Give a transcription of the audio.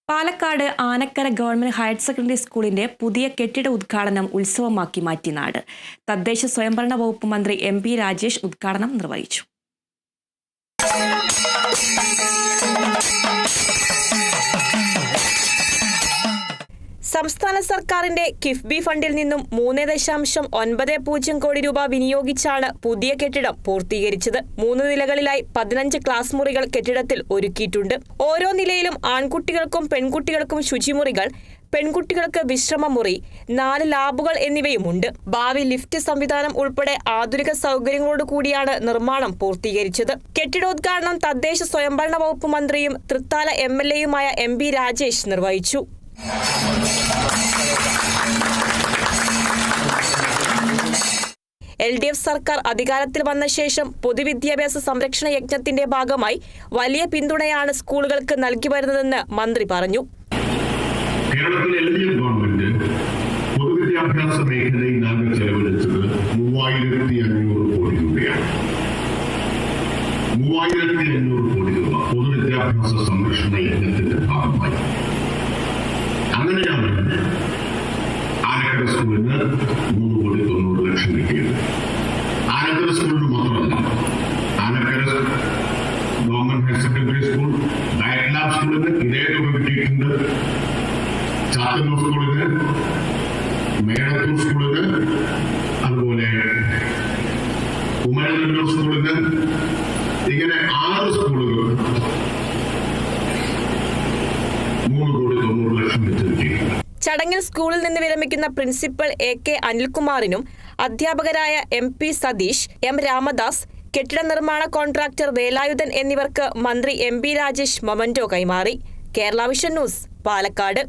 Palakkad Anakkara government higher secondary സ്കൂളിന്റെ പുതിയ കെട്ടിട ഉദ്ഘാടനം ഉത്സവമാക്കി മാറ്റി നാട്. തദ്ദേശ സ്വയംഭരണ വകുപ്പ് മന്ത്രി MP രാജേഷ് ഉദ്ഘാടനം നിർവഹിച്ചു. സംസ്ഥാന സർക്കാരിന്റെ കിഫ്ബി ഫണ്ടിൽ നിന്നും 3.90 കോടി രൂപ വിനിയോഗിച്ചാണ് പുതിയ കെട്ടിടം പൂർത്തീകരിച്ചത്. 3 നിലകളിലായി 15 ക്ലാസ് മുറികൾ കെട്ടിടത്തിൽ ഒരുക്കിയിട്ടുണ്ട്. ഓരോ നിലയിലും ആൺകുട്ടികൾക്കും പെൺകുട്ടികൾക്കും ശുചിമുറികൾ, പെൺകുട്ടികൾക്ക് വിശ്രമമുറി, 4 ലാബുകൾ എന്നിവയുമുണ്ട്. ഭാവി ലിഫ്റ്റ് സംവിധാനം ഉൾപ്പെടെ ആധുനിക സൗകര്യങ്ങളോട് കൂടിയാണ് നിർമ്മാണം പൂർത്തീകരിച്ചത്. കെട്ടിടോദ്ഘാടനം തദ്ദേശ സ്വയംഭരണ വകുപ്പ് മന്ത്രിയും തൃത്താല MLA-യുമായ MP രാജേഷ് നിർവഹിച്ചു. LDF സർക്കാർ അധികാരത്തിൽ വന്ന ശേഷം പൊതുവിദ്യാഭ്യാസ സംരക്ഷണ യജ്ഞത്തിന്റെ ഭാഗമായി വലിയ പിന്തുണയാണ് സ്കൂളുകൾക്ക് നൽകി വരുന്നതെന്ന് മന്ത്രി പറഞ്ഞു. കേരളത്തിലെ LDF ഗവൺമെന്റ് പൊതുവിദ്യാഭ്യാസ മേഖലയിൽ ചെലവഴിച്ചത് 3500 കോടി രൂപയാണ്. 3500 കോടി രൂപ പൊതുവിദ്യാഭ്യാസ സംരക്ഷണ യജ്ഞത്തിന്റെ ഭാഗമായി. അങ്ങനെയാണ് ആനക്കര സ്കൂളിന് 3,90,00,000 കിട്ടിയത്. ആനക്കര സ്കൂളിന് മാത്രമല്ല, Anakkara government higher secondary school, diet lab സ്കൂളിന് ഇതേ തുക കിട്ടിയിട്ടുണ്ട്. ചാത്തന്നൂർ സ്കൂളിന്, മേടത്തൂർ സ്കൂളിന്, അതുപോലെ കുമരനെല്ലൂർ സ്കൂളിന്, ഇങ്ങനെ 6 സ്കൂളുകൾ 3,90,00,000 വെച്ച് കിട്ടിയിട്ടുണ്ട്. ചടങ്ങിൽ സ്കൂളിൽ നിന്ന് വിരമിക്കുന്ന പ്രിൻസിപ്പൽ AK അനിൽകുമാറിനും അധ്യാപകരായ MP സതീഷ്, M രാമദാസ്, കെട്ടിട നിർമ്മാണ കോൺട്രാക്ടർ വേലായുധൻ എന്നിവർക്ക് മന്ത്രി MP രാജേഷ് മൊമന്റോ കൈമാറി. Kerala vision news, Palakkad.